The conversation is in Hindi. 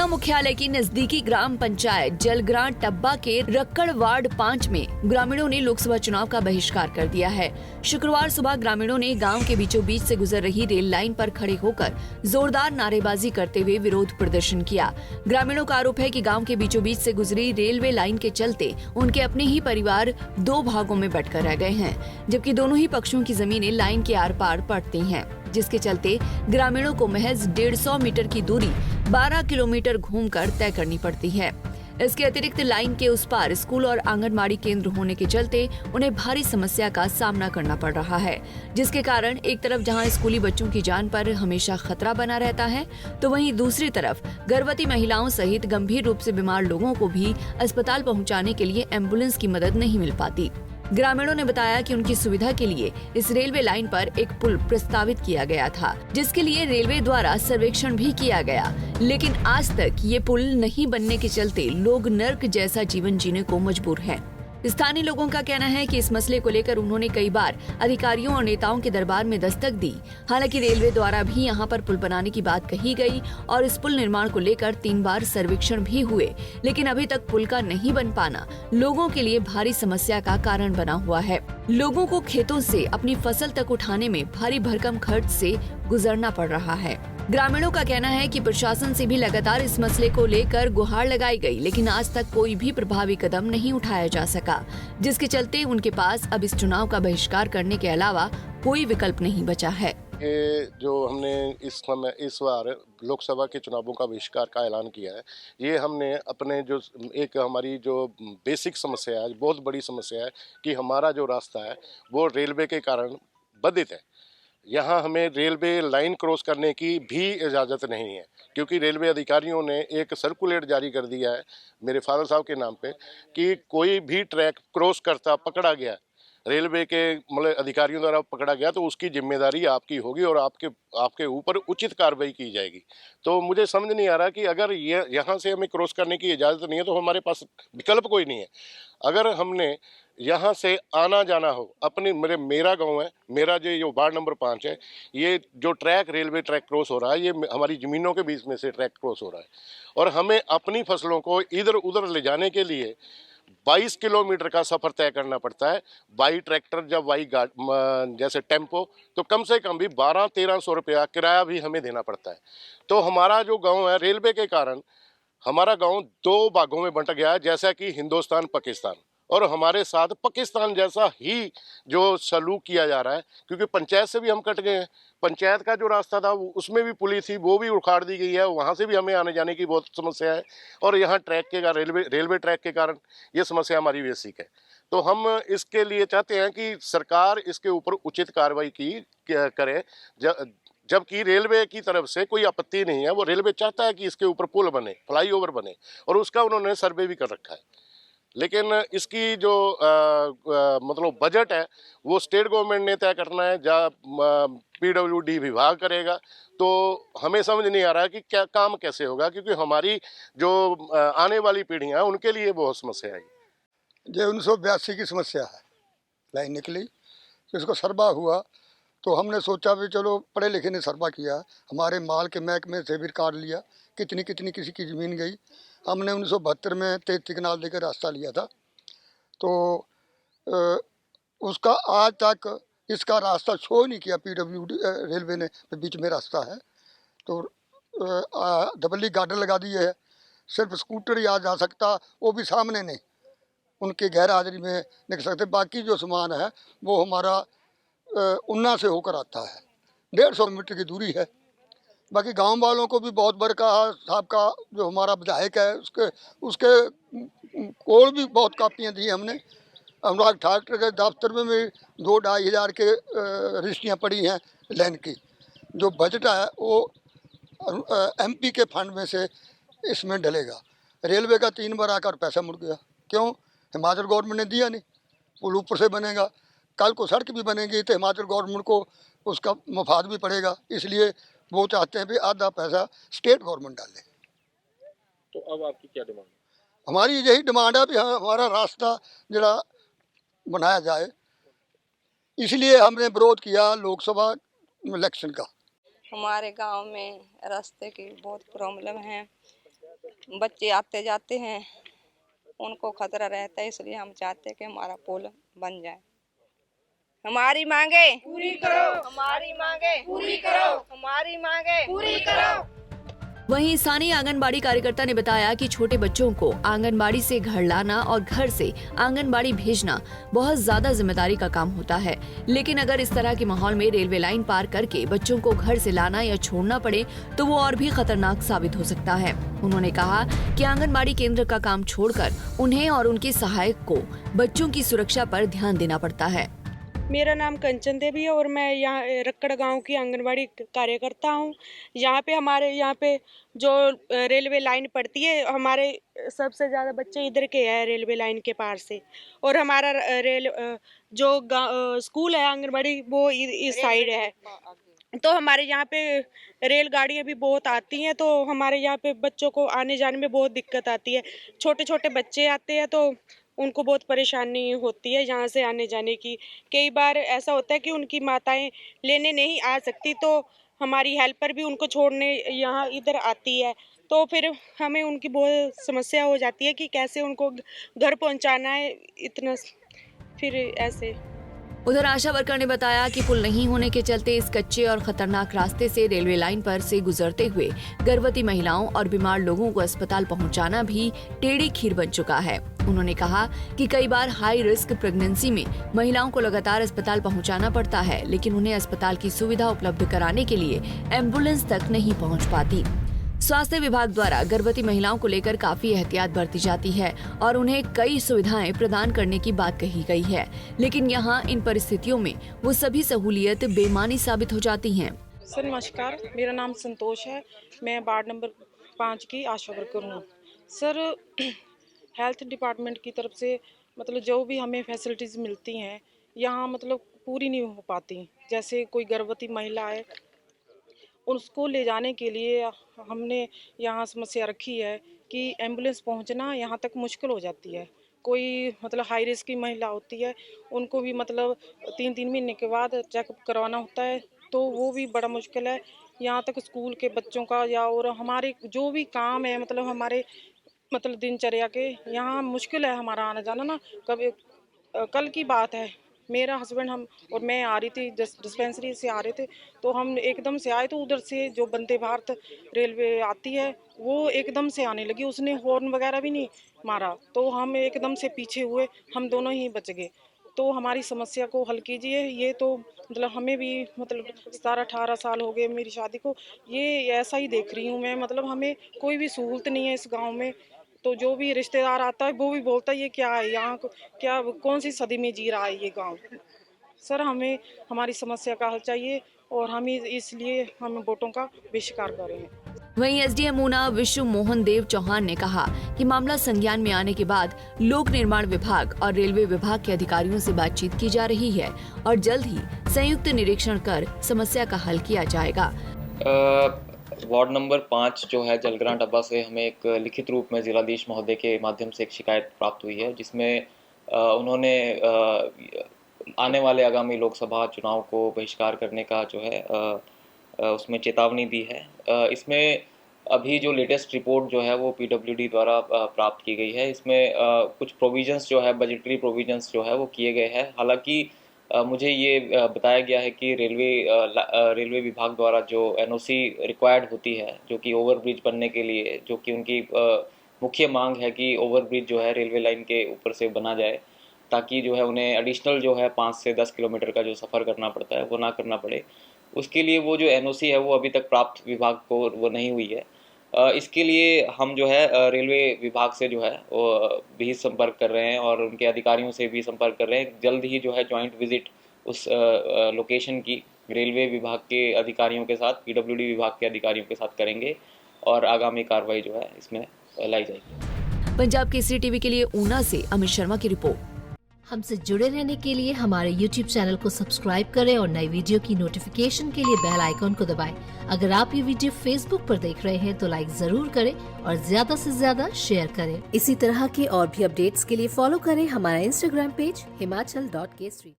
मुख्यालय की नजदीकी ग्राम पंचायत जलग्रां टब्बा के रक्कड़ वार्ड 5 में ग्रामीणों ने लोकसभा चुनाव का बहिष्कार कर दिया है। शुक्रवार सुबह ग्रामीणों ने गांव के बीचों बीच से गुजर रही रेल लाइन पर खड़े होकर जोरदार नारेबाजी करते हुए विरोध प्रदर्शन किया। ग्रामीणों का आरोप है कि गांव के बीचों बीच से गुजरी रेलवे लाइन के चलते उनके अपने ही परिवार दो भागों में बंटकर रह गए हैं, जबकि दोनों ही पक्षों की जमीनें लाइन के आर पार पड़ती हैं, जिसके चलते ग्रामीणों को महज 150 मीटर की दूरी 12 किलोमीटर घूमकर तय करनी पड़ती है। इसके अतिरिक्त लाइन के उस पार स्कूल और आंगनबाड़ी केंद्र होने के चलते उन्हें भारी समस्या का सामना करना पड़ रहा है, जिसके कारण एक तरफ जहां स्कूली बच्चों की जान पर हमेशा खतरा बना रहता है, तो वहीं दूसरी तरफ गर्भवती महिलाओं सहित गंभीर रूप से बीमार लोगों को भी अस्पताल पहुंचाने के लिए एम्बुलेंस की मदद नहीं मिल पाती। ग्रामीणों ने बताया कि उनकी सुविधा के लिए इस रेलवे लाइन पर एक पुल प्रस्तावित किया गया था, जिसके लिए रेलवे द्वारा सर्वेक्षण भी किया गया, लेकिन आज तक ये पुल नहीं बनने के चलते लोग नर्क जैसा जीवन जीने को मजबूर हैं। स्थानीय लोगों का कहना है कि इस मसले को लेकर उन्होंने कई बार अधिकारियों और नेताओं के दरबार में दस्तक दी। हालांकि रेलवे द्वारा भी यहां पर पुल बनाने की बात कही गई और इस पुल निर्माण को लेकर 3 बार सर्वेक्षण भी हुए, लेकिन अभी तक पुल का नहीं बन पाना लोगों के लिए भारी समस्या का कारण बना हुआ है। लोगों को खेतों से अपनी फसल तक उठाने में भारी भरकम खर्च से गुजरना पड़ रहा है। ग्रामीणों का कहना है कि प्रशासन से भी लगातार इस मसले को लेकर गुहार लगाई गई, लेकिन आज तक कोई भी प्रभावी कदम नहीं उठाया जा सका, जिसके चलते उनके पास अब इस चुनाव का बहिष्कार करने के अलावा कोई विकल्प नहीं बचा है। जो हमने इस बार लोकसभा के चुनावों का बहिष्कार का ऐलान किया है, ये हमने अपने जो एक हमारी जो बेसिक समस्या है, बहुत बड़ी समस्या है कि हमारा जो रास्ता है वो रेलवे के कारण बाधित है। यहाँ हमें रेलवे लाइन क्रॉस करने की भी इजाज़त नहीं है, क्योंकि रेलवे अधिकारियों ने एक सर्कुलर जारी कर दिया है मेरे फादर साहब के नाम पे कि कोई भी ट्रैक क्रॉस करता पकड़ा गया, रेलवे के मतलब अधिकारियों द्वारा पकड़ा गया, तो उसकी जिम्मेदारी आपकी होगी और आपके ऊपर उचित कार्रवाई की जाएगी। तो मुझे समझ नहीं आ रहा कि अगर ये यहाँ से हमें क्रॉस करने की इजाज़त नहीं है तो हमारे पास विकल्प कोई नहीं है। अगर हमने यहाँ से आना जाना हो, अपनी मेरा गांव है, मेरा जो वार्ड नंबर 5 है, ये जो रेलवे ट्रैक क्रॉस हो रहा है, ये हमारी ज़मीनों के बीच में से ट्रैक क्रॉस हो रहा है और हमें अपनी फसलों को इधर उधर ले जाने के लिए 22 किलोमीटर का सफ़र तय करना पड़ता है। बाई ट्रैक्टर या बाई जैसे टेम्पो, तो कम से कम भी 1200-1300 रुपया किराया भी हमें देना पड़ता है। तो हमारा जो गांव है, रेलवे के कारण हमारा गांव 2 भागों में बंट गया है, जैसा कि हिंदुस्तान पाकिस्तान, और हमारे साथ पाकिस्तान जैसा ही जो सलूक किया जा रहा है, क्योंकि पंचायत से भी हम कट गए हैं। पंचायत का जो रास्ता था उसमें भी पुली थी, वो भी उखाड़ दी गई है, वहाँ से भी हमें आने जाने की बहुत समस्या है और यहाँ ट्रैक के रेलवे ट्रैक के कारण ये समस्या हमारी बेसिक है। तो हम इसके लिए चाहते हैं कि सरकार इसके ऊपर उचित कार्रवाई करे, जबकि रेलवे की तरफ से कोई आपत्ति नहीं है। वो रेलवे चाहता है कि इसके ऊपर पुल बने, फ्लाईओवर बने, और उसका उन्होंने सर्वे भी कर रखा है, लेकिन इसकी जो मतलब बजट है वो स्टेट गवर्नमेंट ने तय करना है, PWD विभाग करेगा। तो हमें समझ नहीं आ रहा है कि क्या काम कैसे होगा, क्योंकि हमारी जो आने वाली पीढ़ियां उनके लिए बहुत समस्या है। ये 1982 की समस्या है, लाइन निकली तो इसको सरबा हुआ, तो हमने सोचा भी चलो पढ़े लिखे ने सरबा किया, हमारे माल के महकमे से भी काट लिया, कितनी किसी की ज़मीन गई। हमने 1972 में 33 कनाल देकर रास्ता लिया था, तो उसका आज तक इसका रास्ता शो नहीं किया PWD रेलवे ने, बीच में रास्ता है तो डबली गार्डर लगा दिए है, सिर्फ स्कूटर ही आ जा सकता, वो भी सामने नहीं, उनके गैर हाजिरी में निकल सकते। बाकी जो सामान है वो हमारा उन्ना से होकर आता है, 150 मीटर की दूरी है। बाकी गांव वालों को भी बहुत बरका साहब का जो हमारा विधायक है उसके कोल भी बहुत कापियाँ दी हमने। अनुराग ठाकुर के दफ्तर में भी 2-2.5 हज़ार के रजिस्ट्रियाँ पड़ी हैं लाइन की। जो बजट है वो MP के फंड में से इसमें डलेगा। रेलवे का 3 बार आकर पैसा मुड़ गया, क्यों? हिमाचल गवर्नमेंट ने दिया नहीं। पुल ऊपर से बनेगा, कल को सड़क भी बनेगी तो हिमाचल गवर्नमेंट को उसका मुफाद भी पड़ेगा, इसलिए वो चाहते हैं भी आधा पैसा स्टेट गवर्नमेंट डाले। तो अब आपकी क्या डिमांड है? हमारी यही डिमांड है भी हमारा रास्ता जरा बनाया जाए, इसलिए हमने विरोध किया लोकसभा इलेक्शन का। हमारे गांव में रास्ते की बहुत प्रॉब्लम है, बच्चे आते जाते हैं, उनको खतरा रहता है, इसलिए हम चाहते हैं कि हमारा पुल बन जाए। हमारी मांगे पूरी करो, हमारी मांगे पूरी करो, हमारी मांगे पूरी करो। वहीं स्थानीय आंगनबाड़ी कार्यकर्ता ने बताया कि छोटे बच्चों को आंगनबाड़ी से घर लाना और घर से आंगनबाड़ी भेजना बहुत ज्यादा जिम्मेदारी का काम होता है, लेकिन अगर इस तरह के माहौल में रेलवे लाइन पार करके बच्चों को घर से लाना या छोड़ना पड़े तो वो और भी खतरनाक साबित हो सकता है। उन्होंने कहा कि आंगनबाड़ी केंद्र का काम छोड़कर उन्हें और उनके सहायक को बच्चों की सुरक्षा पर ध्यान देना पड़ता है। मेरा नाम कंचन देवी है और मैं यहाँ रक्कड़ गांव की आंगनबाड़ी कार्यकर्ता हूँ। हमारे यहाँ पे जो रेलवे लाइन पड़ती है, हमारे सबसे ज़्यादा बच्चे इधर के हैं रेलवे लाइन के पार से, और हमारा स्कूल है आंगनबाड़ी वो इस साइड है। तो हमारे यहाँ पे रेलगाड़ियाँ भी बहुत आती हैं, तो हमारे यहाँ पे बच्चों को आने जाने में बहुत दिक्कत आती है। छोटे छोटे बच्चे आते हैं तो उनको बहुत परेशानी होती है यहाँ से आने जाने की। कई बार ऐसा होता है कि उनकी माताएं लेने नहीं आ सकती, तो हमारी हेल्पर भी उनको छोड़ने यहाँ इधर आती है, तो फिर हमें उनकी बहुत समस्या हो जाती है कि कैसे उनको घर पहुँचाना है इतना, फिर ऐसे। उधर आशा वर्कर ने बताया कि पुल नहीं होने के चलते इस कच्चे और खतरनाक रास्ते से रेलवे लाइन पर से गुजरते हुए गर्भवती महिलाओं और बीमार लोगों को अस्पताल पहुंचाना भी टेढ़ी खीर बन चुका है। उन्होंने कहा कि कई बार हाई रिस्क प्रेगनेंसी में महिलाओं को लगातार अस्पताल पहुंचाना पड़ता है, लेकिन उन्हें अस्पताल की सुविधा उपलब्ध कराने के लिए एम्बुलेंस तक नहीं पहुंच पाती। स्वास्थ्य विभाग द्वारा गर्भवती महिलाओं को लेकर काफी एहतियात बरती जाती है और उन्हें कई सुविधाएं प्रदान करने की बात कही गई है, लेकिन यहाँ इन परिस्थितियों में वो सभी सहूलियत बेमानी साबित हो जाती हैं। सर नमस्कार, मेरा नाम संतोष है, मैं वार्ड नंबर 5 की आशा वर्कर हूँ। सर हेल्थ डिपार्टमेंट की तरफ से मतलब जो भी हमें फैसिलिटीज़ मिलती हैं यहाँ मतलब पूरी नहीं हो पाती। जैसे कोई गर्भवती महिला है, उसको ले जाने के लिए हमने यहाँ समस्या रखी है कि एम्बुलेंस पहुँचना यहाँ तक मुश्किल हो जाती है। कोई मतलब हाई रिस्क की महिला होती है, उनको भी मतलब 3-3 महीने के बाद चेकअप करवाना होता है, तो वो भी बड़ा मुश्किल है। यहाँ तक स्कूल के बच्चों का या और हमारे जो भी काम है मतलब हमारे मतलब दिनचर्या के, यहाँ मुश्किल है हमारा आना जाना ना। कल की बात है, मेरा हस्बैंड हम और मैं आ रही थी, डिस्पेंसरी से आ रहे थे, तो हम एकदम से आए तो उधर से जो वंदे भारत रेलवे आती है वो एकदम से आने लगी, उसने हॉर्न वगैरह भी नहीं मारा, तो हम एकदम से पीछे हुए, हम दोनों ही बच गए। तो हमारी समस्या को हल कीजिए। ये तो मतलब हमें भी मतलब 17-18 साल हो गए मेरी शादी को, ये ऐसा ही देख रही हूँ मैं। मतलब हमें कोई भी सहूलत नहीं है इस गाँव में, तो जो भी रिश्तेदार आता है वो भी बोलता है ये क्या है, यहाँ क्या कौन सी सदी में जी रहा है ये गांव। सर हमें हमारी समस्या का हल चाहिए और हम इसलिए हम वोटों का बहिष्कार कर रहे हैं। वहीं एसडीएम ऊना विश्व मोहन देव चौहान ने कहा कि मामला संज्ञान में आने के बाद लोक निर्माण विभाग और रेलवे विभाग के अधिकारियों से बातचीत की जा रही है और जल्द ही संयुक्त निरीक्षण कर समस्या का हल किया जाएगा। वार्ड नंबर 5 जो है जलग्रां डब्बा से हमें एक लिखित रूप में जिलाधीश महोदय के माध्यम से एक शिकायत प्राप्त हुई है, जिसमें उन्होंने आने वाले आगामी लोकसभा चुनाव को बहिष्कार करने का जो है उसमें चेतावनी दी है। इसमें अभी जो लेटेस्ट रिपोर्ट जो है वो पीडब्ल्यूडी द्वारा प्राप्त की गई है। इसमें कुछ प्रोविजंस जो है, बजटरी प्रोविजंस जो है वो किए गए हैं। हालांकि मुझे ये बताया गया है कि रेलवे विभाग द्वारा जो एनओसी रिक्वायर्ड होती है, जो कि ओवरब्रिज बनने के लिए, जो कि उनकी मुख्य मांग है कि ओवरब्रिज जो है रेलवे लाइन के ऊपर से बना जाए, ताकि जो है उन्हें एडिशनल जो है 5 से 10 किलोमीटर का जो सफ़र करना पड़ता है वो ना करना पड़े। उसके लिए वो जो एनओसी है वो अभी तक प्राप्त विभाग को वो नहीं हुई है। इसके लिए हम जो है रेलवे विभाग से जो है वो भी संपर्क कर रहे हैं और उनके अधिकारियों से भी संपर्क कर रहे हैं। जल्द ही जो है जॉइंट विजिट उस लोकेशन की रेलवे विभाग के अधिकारियों के साथ, पीडब्ल्यूडी विभाग के अधिकारियों के साथ करेंगे और आगामी कार्रवाई जो है इसमें लाई जाएगी। पंजाब केसरी टीवी के लिए ऊना से अमित शर्मा की रिपोर्ट। हमसे जुड़े रहने के लिए हमारे YouTube चैनल को सब्सक्राइब करें और नई वीडियो की नोटिफिकेशन के लिए बेल आइकॉन को दबाएं। अगर आप ये वीडियो Facebook पर देख रहे हैं तो लाइक जरूर करें और ज्यादा से ज्यादा शेयर करें। इसी तरह के और भी अपडेट्स के लिए फॉलो करें हमारा Instagram पेज himachal.kesri।